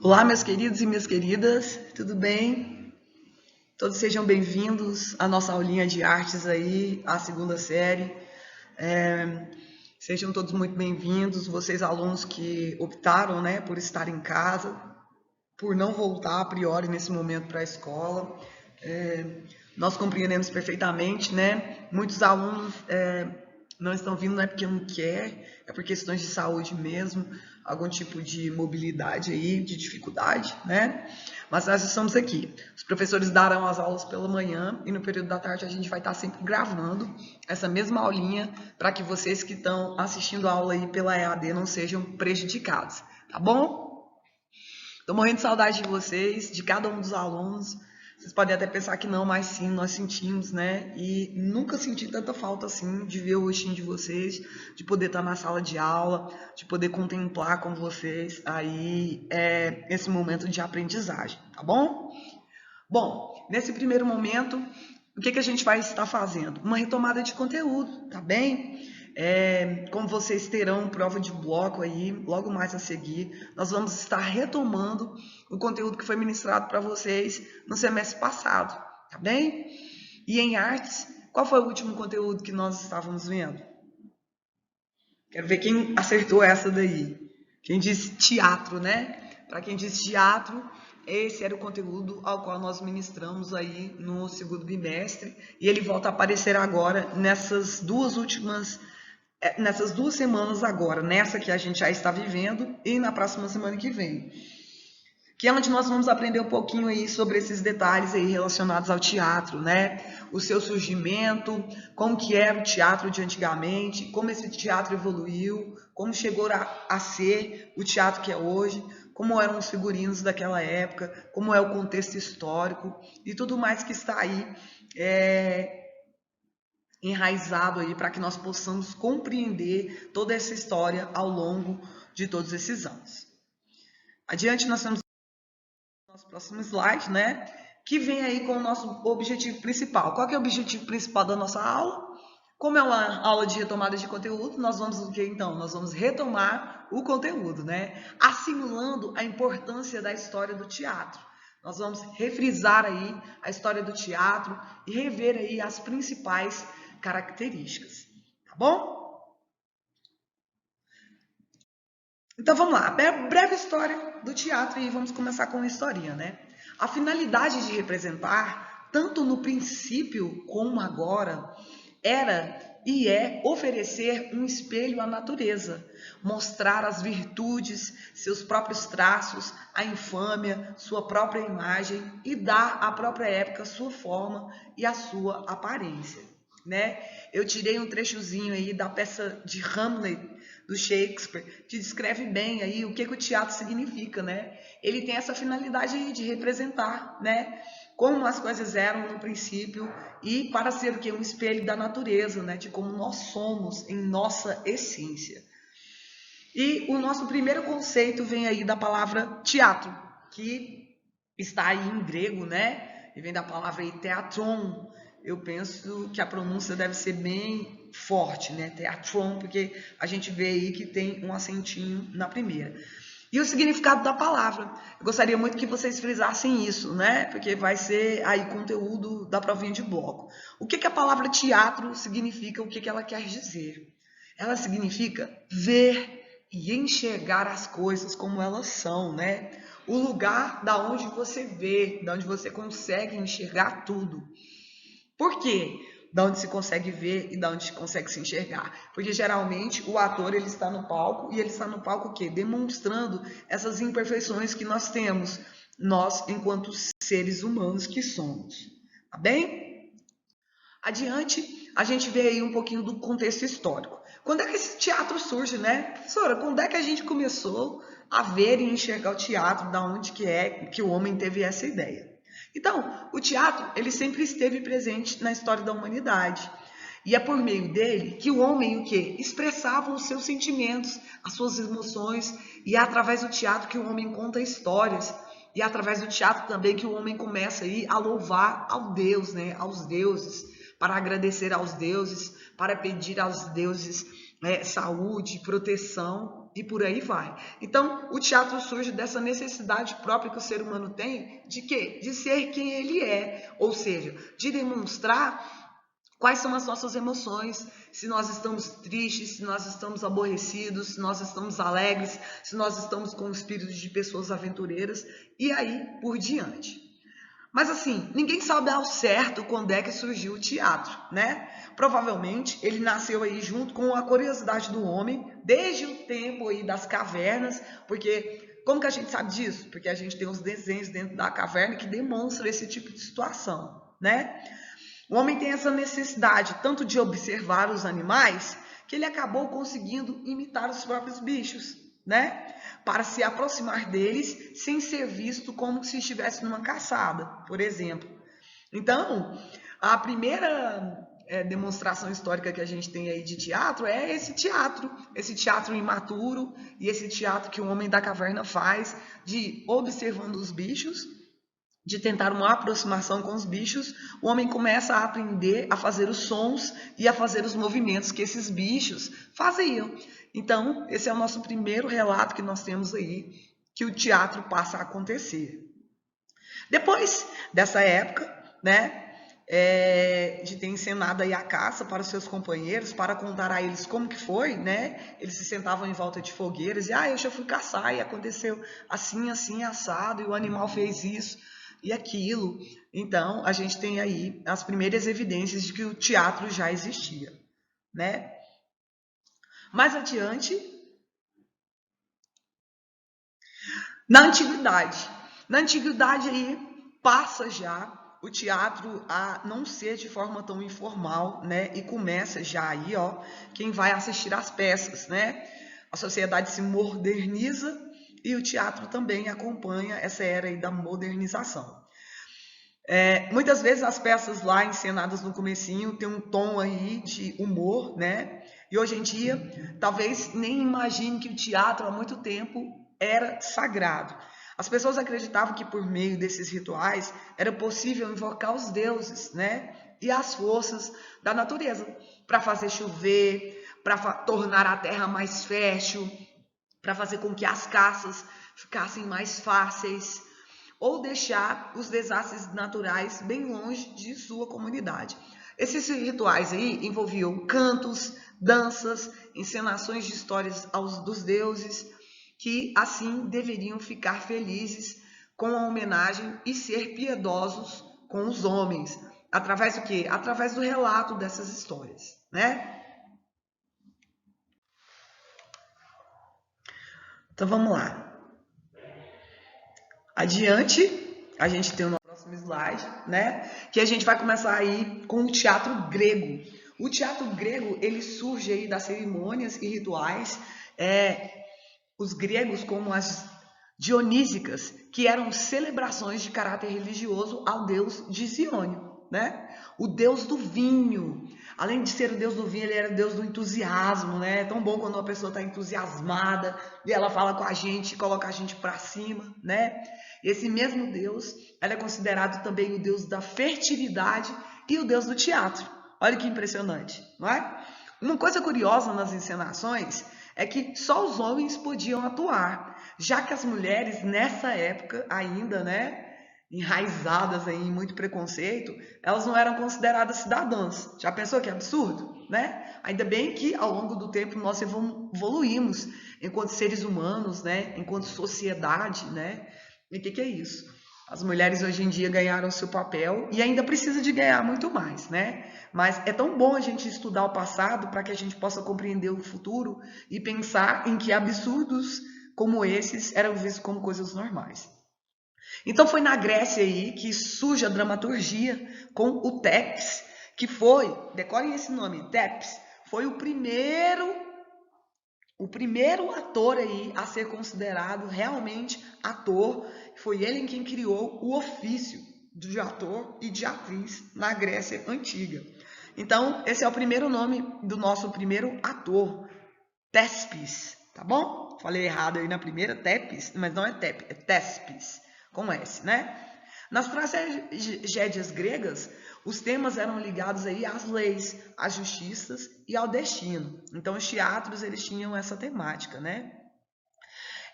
Olá, meus queridos e minhas queridas, tudo bem? Todos sejam bem-vindos à nossa aulinha de artes aí, a segunda série. Sejam todos muito bem-vindos, vocês alunos que optaram, né, por estar em casa, por não voltar a priori nesse momento para a escola. Nós compreendemos perfeitamente, né? Muitos alunos não estão vindo, não é porque não quer, é por questões de saúde mesmo, algum tipo de mobilidade aí, de dificuldade, né? Mas nós estamos aqui. Os professores darão as aulas pela manhã e no período da tarde a gente vai estar sempre gravando essa mesma aulinha para que vocês que estão assistindo a aula aí pela EAD não sejam prejudicados, tá bom? Estou morrendo de saudade de vocês, de cada um dos alunos. Vocês podem até pensar que não, mas sim, nós sentimos, né? E nunca senti tanta falta assim de ver o rostinho de vocês, de poder estar na sala de aula, de poder contemplar com vocês aí esse momento de aprendizagem, tá bom? Bom, nesse primeiro momento, o que a gente vai estar fazendo? Uma retomada de conteúdo, tá bem? Como vocês terão prova de bloco aí, logo mais a seguir, nós vamos estar retomando o conteúdo que foi ministrado para vocês no semestre passado, tá bem? E em artes, qual foi o último conteúdo que nós estávamos vendo? Quero ver quem acertou essa daí. Quem disse teatro, né? Para quem disse teatro, esse era o conteúdo ao qual nós ministramos aí no segundo bimestre. E ele volta a aparecer agora nessas duas semanas agora, nessa que a gente já está vivendo e na próxima semana que vem. Que é onde nós vamos aprender um pouquinho aí sobre esses detalhes aí relacionados ao teatro, né? O seu surgimento, como que era o teatro de antigamente, como esse teatro evoluiu, como chegou a ser o teatro que é hoje, como eram os figurinos daquela época, como é o contexto histórico e tudo mais que está aí enraizado aí para que nós possamos compreender toda essa história ao longo de todos esses anos. Adiante nós temos nosso próximo slide, né? Que vem aí com o nosso objetivo principal. Qual que é o objetivo principal da nossa aula? Como é uma aula de retomada de conteúdo, nós vamos o que então? Nós vamos retomar o conteúdo, né? Assimilando a importância da história do teatro. Nós vamos refrisar aí a história do teatro e rever aí as principais características, tá bom? Então vamos lá, breve história do teatro e vamos começar com uma historinha, né? A finalidade de representar, tanto no princípio como agora, era e é oferecer um espelho à natureza, mostrar as virtudes, seus próprios traços, a infâmia, sua própria imagem e dar à própria época sua forma e a sua aparência, né? Eu tirei um trechozinho aí da peça de Hamlet do Shakespeare, que descreve bem aí o que o teatro significa, né? Ele tem essa finalidade aí de representar, né? Como as coisas eram no princípio e para ser o que? Um espelho da natureza, né? De como nós somos em nossa essência. E o nosso primeiro conceito vem aí da palavra teatro, que está aí em grego, né? E vem da palavra aí teatron. Eu penso que a pronúncia deve ser bem forte, né? Teatron, porque a gente vê aí que tem um acentinho na primeira. E o significado da palavra. Eu gostaria muito que vocês frisassem isso, né? Porque vai ser aí conteúdo da provinha de bloco. O que a palavra teatro significa? O que ela quer dizer? Ela significa ver e enxergar as coisas como elas são, né? O lugar da onde você vê, da onde você consegue enxergar tudo. Por quê? Da onde se consegue ver e da onde se consegue se enxergar. Porque geralmente o ator ele está no palco e ele está no palco o quê? Demonstrando essas imperfeições que nós temos, nós enquanto seres humanos que somos. Tá bem? Adiante, a gente vê aí um pouquinho do contexto histórico. Quando é que esse teatro surge, né? Professora, quando é que a gente começou a ver e enxergar o teatro, da onde que é que o homem teve essa ideia? Então, o teatro, ele sempre esteve presente na história da humanidade. E é por meio dele que o homem o quê? Expressava os seus sentimentos, as suas emoções, e é através do teatro que o homem conta histórias. E é através do teatro também que o homem começa aí a louvar ao Deus, né? Aos deuses, para agradecer aos deuses, para pedir aos deuses saúde, proteção e por aí vai. Então, o teatro surge dessa necessidade própria que o ser humano tem de quê? De ser quem ele é, ou seja, de demonstrar quais são as nossas emoções, se nós estamos tristes, se nós estamos aborrecidos, se nós estamos alegres, se nós estamos com o espírito de pessoas aventureiras, e aí por diante. Mas assim, ninguém sabe ao certo quando é que surgiu o teatro, né? Provavelmente ele nasceu aí junto com a curiosidade do homem, desde o tempo aí das cavernas, porque como que a gente sabe disso? Porque a gente tem os desenhos dentro da caverna que demonstram esse tipo de situação, né? O homem tem essa necessidade tanto de observar os animais, que ele acabou conseguindo imitar os próprios bichos, né? Para se aproximar deles sem ser visto como se estivesse numa caçada, por exemplo. Então, a primeira demonstração histórica que a gente tem aí de teatro é esse teatro imaturo e esse teatro que o homem da caverna faz de observando os bichos, de tentar uma aproximação com os bichos, o homem começa a aprender a fazer os sons e a fazer os movimentos que esses bichos faziam. Então, esse é o nosso primeiro relato que nós temos aí, que o teatro passa a acontecer. Depois dessa época, né, de ter encenado aí a caça para os seus companheiros, para contar a eles como que foi, né? Eles se sentavam em volta de fogueiras e, eu já fui caçar e aconteceu assim, assim, assado, e o animal fez isso e aquilo. Então, a gente tem aí as primeiras evidências de que o teatro já existia, né? Mais adiante, na antiguidade aí passa já o teatro a não ser de forma tão informal, né? E começa já aí, quem vai assistir às peças, né? A sociedade se moderniza e o teatro também acompanha essa era aí da modernização. Muitas vezes as peças lá encenadas no comecinho tem um tom aí de humor, né? E hoje em dia, talvez nem imagine que o teatro há muito tempo era sagrado. As pessoas acreditavam que por meio desses rituais era possível invocar os deuses, né? E as forças da natureza para fazer chover, para tornar a terra mais fértil, para fazer com que as caças ficassem mais fáceis, ou deixar os desastres naturais bem longe de sua comunidade. Esses rituais aí envolviam cantos, danças, encenações de histórias dos deuses, que assim deveriam ficar felizes com a homenagem e ser piedosos com os homens. Através do quê? Através do relato dessas histórias, né? Então vamos lá. Adiante, a gente tem o próximo slide, né? Que a gente vai começar aí com o teatro grego. O teatro grego, ele surge aí das cerimônias e rituais, os gregos como as dionísicas, que eram celebrações de caráter religioso ao deus Dicêonio, né? O deus do vinho. Além de ser o deus do vinho, ele era o deus do entusiasmo, né? É tão bom quando uma pessoa está entusiasmada e ela fala com a gente, coloca a gente para cima, né? Esse mesmo deus, é considerado também o deus da fertilidade e o deus do teatro. Olha que impressionante, não é? Uma coisa curiosa nas encenações é que só os homens podiam atuar, já que as mulheres nessa época ainda, né, enraizadas aí em muito preconceito, elas não eram consideradas cidadãs. Já pensou que absurdo, né? Ainda bem que ao longo do tempo nós evoluímos enquanto seres humanos, né, enquanto sociedade, né? E o que é isso? As mulheres hoje em dia ganharam seu papel e ainda precisa de ganhar muito mais, né? Mas é tão bom a gente estudar o passado para que a gente possa compreender o futuro e pensar em que absurdos como esses eram vistos como coisas normais. Então foi na Grécia aí que surge a dramaturgia com o Thebes, que foi, decorem esse nome, Thebes, foi o primeiro ator aí a ser considerado realmente ator. Foi ele quem criou o ofício de ator e de atriz na Grécia Antiga. Então, esse é o primeiro nome do nosso primeiro ator, Thespis, tá bom? Falei errado aí na primeira, Thebes, mas não é Thebes, é Thespis, com S, né? Nas tragédias gregas, os temas eram ligados aí às leis, às justiças e ao destino. Então, os teatros, eles tinham essa temática, né?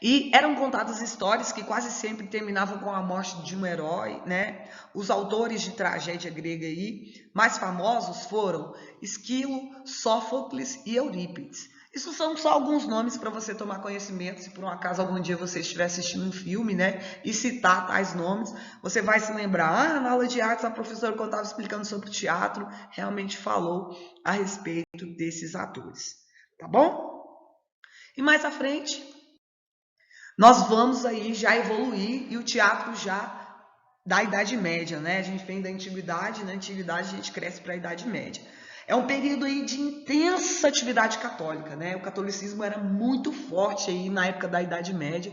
E eram contadas histórias que quase sempre terminavam com a morte de um herói, né? Os autores de tragédia grega aí mais famosos foram Esquilo, Sófocles e Eurípides. Isso são só alguns nomes para você tomar conhecimento, se por um acaso algum dia você estiver assistindo um filme, né, e citar tais nomes, você vai se lembrar, na aula de artes a professora quando estava explicando sobre teatro, realmente falou a respeito desses atores, tá bom? E mais à frente, nós vamos aí já evoluir e o teatro já da Idade Média, né? A gente vem da Antiguidade, na Antiguidade a gente cresce para a Idade Média. É um período aí de intensa atividade católica, né? O catolicismo era muito forte aí na época da Idade Média,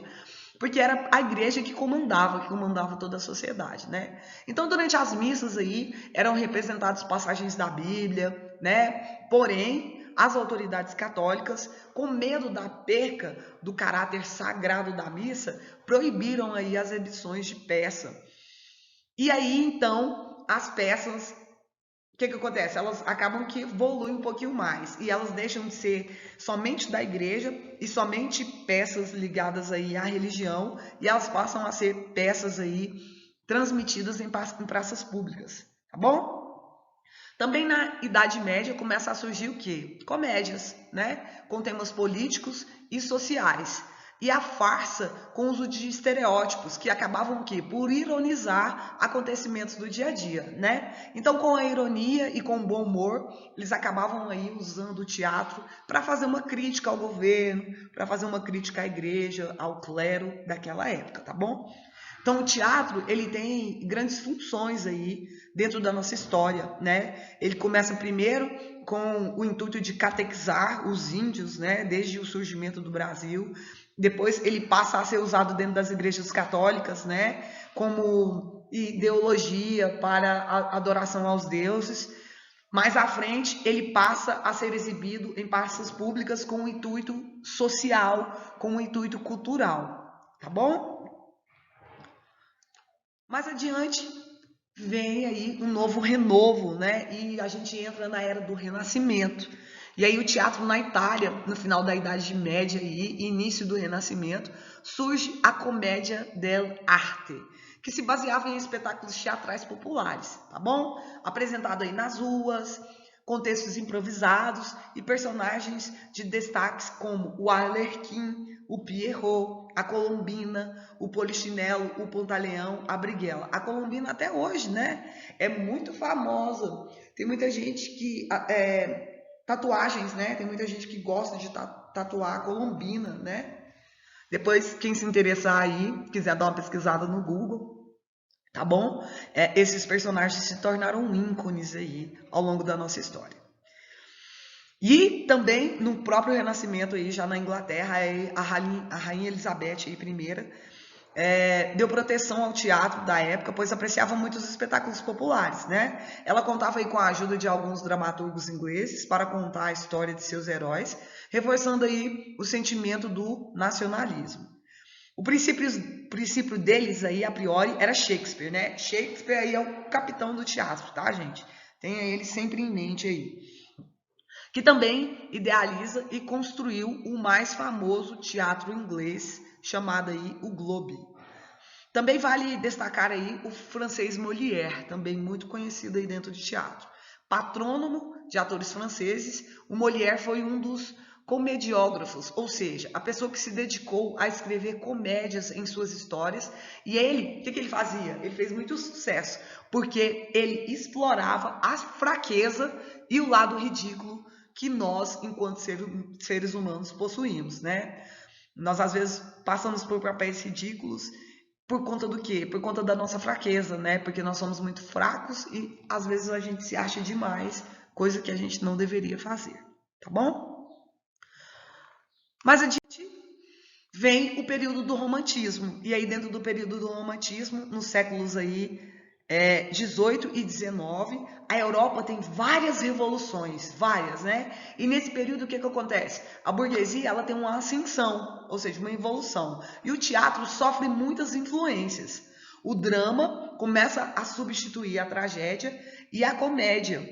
porque era a igreja que comandava toda a sociedade, né? Então, durante as missas aí, eram representadas passagens da Bíblia, né? Porém, as autoridades católicas, com medo da perca do caráter sagrado da missa, proibiram aí as edições de peça. E aí, então, as peças, o que acontece? Elas acabam que evoluem um pouquinho mais e elas deixam de ser somente da igreja e somente peças ligadas aí à religião e elas passam a ser peças aí transmitidas em praças públicas, tá bom? Também na Idade Média começa a surgir o quê? Comédias, né? Com temas políticos e sociais. E a farsa com o uso de estereótipos, que acabavam o quê? Por ironizar acontecimentos do dia a dia, né? Então, com a ironia e com o bom humor, eles acabavam aí usando o teatro para fazer uma crítica ao governo, para fazer uma crítica à igreja, ao clero daquela época, tá bom? Então, o teatro, ele tem grandes funções aí dentro da nossa história, né? Ele começa primeiro com o intuito de catequizar os índios, né? Desde o surgimento do Brasil. Depois, ele passa a ser usado dentro das igrejas católicas, né? Como ideologia para a adoração aos deuses. Mais à frente, ele passa a ser exibido em praças públicas com um intuito social, com um intuito cultural, tá bom? Mais adiante vem aí um novo renovo, né? E a gente entra na era do Renascimento. E aí o teatro na Itália, no final da Idade Média e início do Renascimento, surge a comédia dell'arte, que se baseava em espetáculos teatrais populares, tá bom? Apresentado aí nas ruas, contextos improvisados e personagens de destaques como o Arlequim, o Pierrot, a Colombina, o Polichinelo, o Pantaleão, a Briguela. A Colombina até hoje, né? É muito famosa. Tem muita gente que... tatuagens, né? Tem muita gente que gosta de tatuar a Colombina, né? Depois, quem se interessar aí, quiser dar uma pesquisada no Google, tá bom? Esses personagens se tornaram ícones aí ao longo da nossa história. E também no próprio Renascimento aí, já na Inglaterra, a Rainha Elizabeth aí, I, deu proteção ao teatro da época, pois apreciava muitos espetáculos populares, né? Ela contava aí com a ajuda de alguns dramaturgos ingleses para contar a história de seus heróis, reforçando aí o sentimento do nacionalismo. O princípio deles aí, a priori, era Shakespeare, né? Shakespeare aí é o capitão do teatro, tá, gente? Tenha ele sempre em mente aí. Que também idealiza e construiu o mais famoso teatro inglês, chamado aí o Globe. Também vale destacar aí o francês Molière, também muito conhecido aí dentro de teatro. Patrônomo de atores franceses, o Molière foi um dos comediógrafos, ou seja, a pessoa que se dedicou a escrever comédias em suas histórias. E ele, o que ele fazia? Ele fez muito sucesso, porque ele explorava a fraqueza e o lado ridículo que nós, enquanto seres humanos, possuímos, né? Nós, às vezes, passamos por papéis ridículos por conta do quê? Por conta da nossa fraqueza, né? Porque nós somos muito fracos e, às vezes, a gente se acha demais, coisa que a gente não deveria fazer, tá bom? Mas adiante vem o período do romantismo. E aí, dentro do período do romantismo, nos séculos aí 18 e 19, a Europa tem várias revoluções, várias, né? E nesse período o que acontece? A burguesia ela tem uma ascensão, ou seja, uma evolução. E o teatro sofre muitas influências. O drama começa a substituir a tragédia e a comédia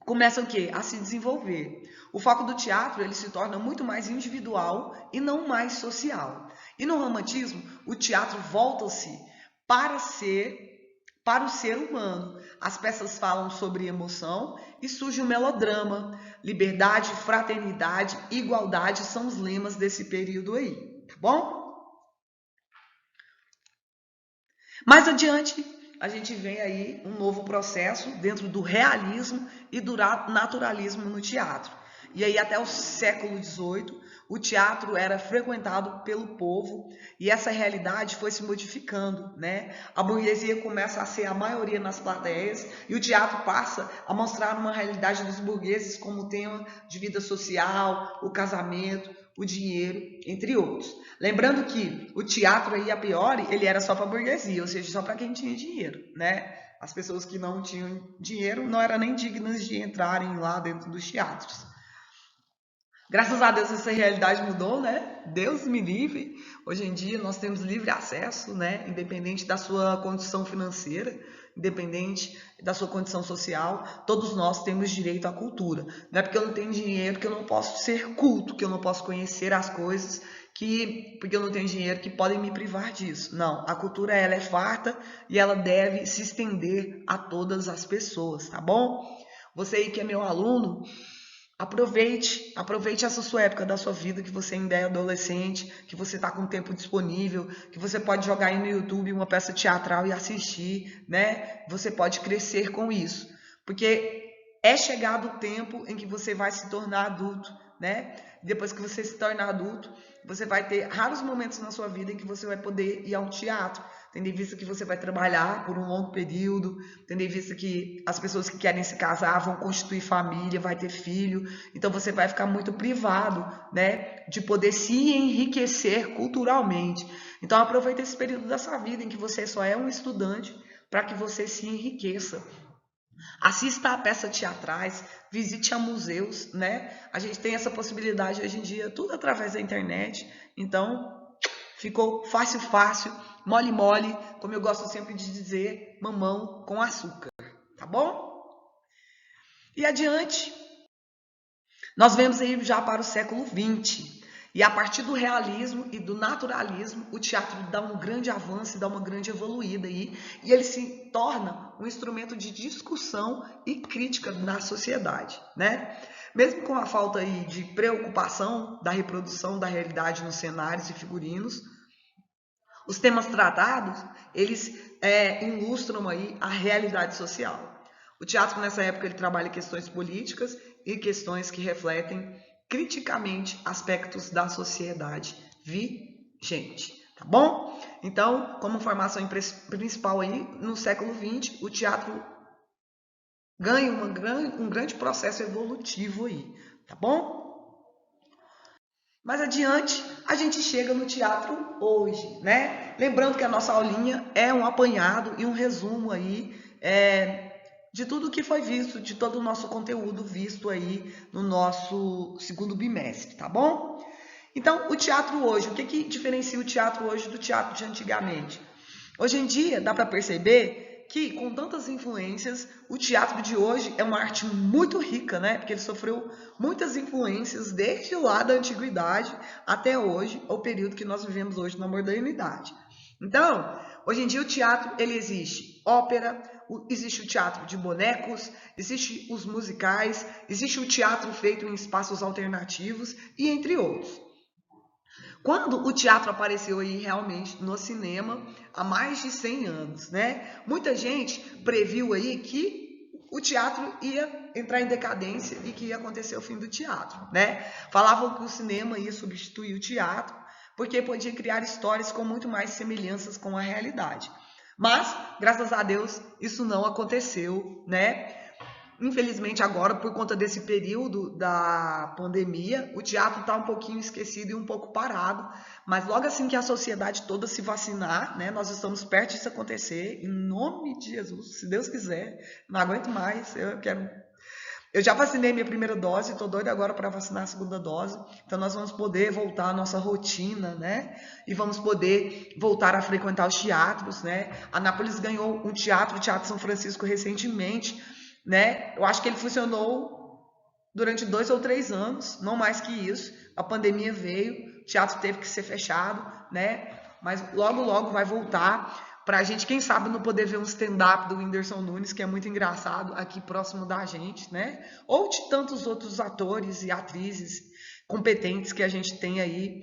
começa o quê? A se desenvolver. O foco do teatro ele se torna muito mais individual e não mais social. E no romantismo, o teatro volta-se para o ser humano. As peças falam sobre emoção e surge o melodrama. Liberdade, fraternidade, igualdade são os lemas desse período aí, tá bom? Mais adiante, a gente vê aí um novo processo dentro do realismo e do naturalismo no teatro. E aí até o século XVIII, o teatro era frequentado pelo povo e essa realidade foi se modificando, né? A burguesia começa a ser a maioria nas plateias e o teatro passa a mostrar uma realidade dos burgueses como tema de vida social, o casamento, o dinheiro, entre outros. Lembrando que o teatro aí, a priori, ele era só para a burguesia, ou seja, só para quem tinha dinheiro, né? As pessoas que não tinham dinheiro não eram nem dignas de entrarem lá dentro dos teatros. Graças a Deus essa realidade mudou, né? Deus me livre. Hoje em dia nós temos livre acesso, né? Independente da sua condição financeira, independente da sua condição social, todos nós temos direito à cultura. Não é porque eu não tenho dinheiro que eu não posso ser culto, que eu não posso conhecer as coisas, que porque eu não tenho dinheiro que podem me privar disso. Não, a cultura ela é farta e ela deve se estender a todas as pessoas, tá bom? Você aí que é meu aluno, aproveite essa sua época da sua vida, que você ainda é adolescente, que você está com tempo disponível, que você pode jogar aí no YouTube uma peça teatral e assistir, né? Você pode crescer com isso, porque é chegado o tempo em que você vai se tornar adulto, né? Depois que você se tornar adulto, você vai ter raros momentos na sua vida em que você vai poder ir ao teatro, tendo em vista que você vai trabalhar por um longo período, tendo em vista que as pessoas que querem se casar vão constituir família, vai ter filho, então você vai ficar muito privado, né, de poder se enriquecer culturalmente. Então aproveita esse período da sua vida em que você só é um estudante para que você se enriqueça. Assista a peças teatrais, visite a museus, né? A gente tem essa possibilidade hoje em dia, tudo através da internet. Então, ficou fácil, fácil, mole, mole, como eu gosto sempre de dizer, mamão com açúcar, tá bom? E adiante, nós vemos aí já para o século XX. E a partir do realismo e do naturalismo, o teatro dá um grande avanço, dá uma grande evoluída aí, e ele se torna um instrumento de discussão e crítica na sociedade, né? Mesmo com a falta aí de preocupação da reprodução da realidade nos cenários e figurinos, os temas tratados, eles ilustram aí a realidade social. O teatro, nessa época, ele trabalha questões políticas e questões que refletem criticamente aspectos da sociedade vigente, tá bom? Então, como formação principal aí, no século XX, o teatro ganha um grande processo evolutivo aí, tá bom? Mais adiante, a gente chega no teatro hoje, né? Lembrando que a nossa aulinha é um apanhado e um resumo aí de tudo que foi visto, de todo o nosso conteúdo visto aí no nosso segundo bimestre, tá bom? Então, o teatro hoje, o que diferencia o teatro hoje do teatro de antigamente? Hoje em dia, dá para perceber que, com tantas influências, o teatro de hoje é uma arte muito rica, né? Porque ele sofreu muitas influências desde lá da antiguidade até hoje, o período que nós vivemos hoje na modernidade. Então, hoje em dia o teatro, ele existe ópera, existe o teatro de bonecos, existe os musicais, existe o teatro feito em espaços alternativos e entre outros. Quando o teatro apareceu aí realmente no cinema, há mais de 100 anos, né? Muita gente previu aí que o teatro ia entrar em decadência e que ia acontecer o fim do teatro, né? Falavam que o cinema ia substituir o teatro, porque podia criar histórias com muito mais semelhanças com a realidade. Mas, graças a Deus, isso não aconteceu, né? Infelizmente agora, por conta desse período da pandemia, o teatro está um pouquinho esquecido e um pouco parado, mas logo assim que a sociedade toda se vacinar, né, nós estamos perto disso acontecer, em nome de Jesus, se Deus quiser, não aguento mais, eu já vacinei minha primeira dose, estou doida agora para vacinar a segunda dose, então nós vamos poder voltar à nossa rotina, né, e vamos poder voltar a frequentar os teatros, né, Anápolis ganhou um teatro, o Teatro São Francisco recentemente, né? Eu acho que ele funcionou durante 2 ou 3 anos, não mais que isso. A pandemia veio, o teatro teve que ser fechado, né? Mas logo, logo vai voltar pra gente, quem sabe, não poder ver um stand-up do Whindersson Nunes, que é muito engraçado, aqui próximo da gente, né? Ou de tantos outros atores e atrizes competentes que a gente tem aí.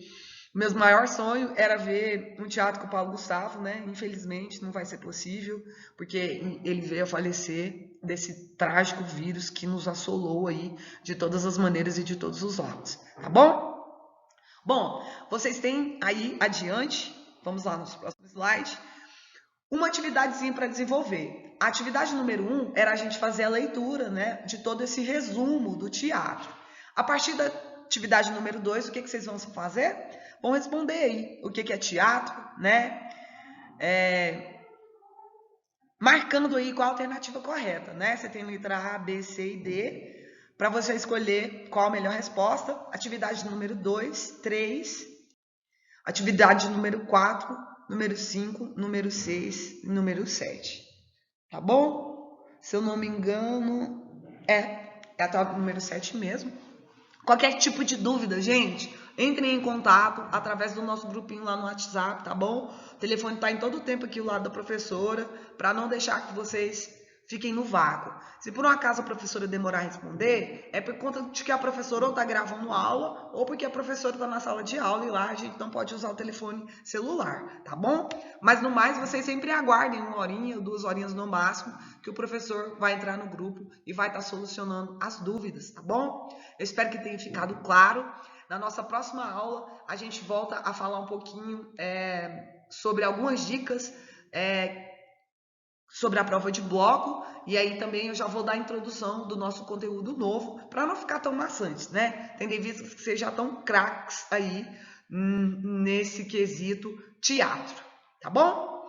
Meu maior sonho era ver um teatro com o Paulo Gustavo, né? Infelizmente não vai ser possível, porque ele veio a falecer desse trágico vírus que nos assolou aí de todas as maneiras e de todos os lados, tá bom? Bom, vocês têm aí adiante, vamos lá nos próximos slides, uma atividadezinha para desenvolver. A atividade número 1 era a gente fazer a leitura, né, de todo esse resumo do teatro. A partir da atividade número 2, o que vocês vão fazer? Vão responder aí o que é teatro, né? Marcando aí qual a alternativa correta, né? Você tem letra A, B, C e D, para você escolher qual a melhor resposta. Atividade número 2, 3, atividade número 4, número 5, número 6 e número 7. Tá bom? Se eu não me engano, é até o número 7 mesmo. Qualquer tipo de dúvida, gente, entrem em contato através do nosso grupinho lá no WhatsApp, tá bom? O telefone tá em todo o tempo aqui ao lado da professora, para não deixar que vocês fiquem no vácuo. Se por um acaso a professora demorar a responder, é por conta de que a professora ou está gravando aula, ou porque a professora está na sala de aula e lá a gente não pode usar o telefone celular, tá bom? Mas no mais, vocês sempre aguardem 1 horinha, 2 horinhas no máximo, que o professor vai entrar no grupo e vai estar solucionando as dúvidas, tá bom? Eu espero que tenha ficado claro. Na nossa próxima aula, a gente volta a falar um pouquinho sobre algumas dicas sobre a prova de bloco, e aí também eu já vou dar a introdução do nosso conteúdo novo, para não ficar tão maçante, né? Tendo em vista que vocês já estão craques aí nesse quesito teatro, tá bom?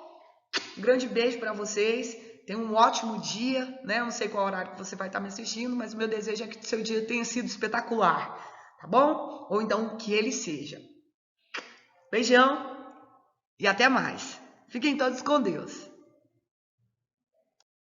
Um grande beijo para vocês, tenham um ótimo dia, né? Eu não sei qual horário que você vai estar me assistindo, mas o meu desejo é que o seu dia tenha sido espetacular, tá bom? Ou então que ele seja. Beijão e até mais. Fiquem todos com Deus.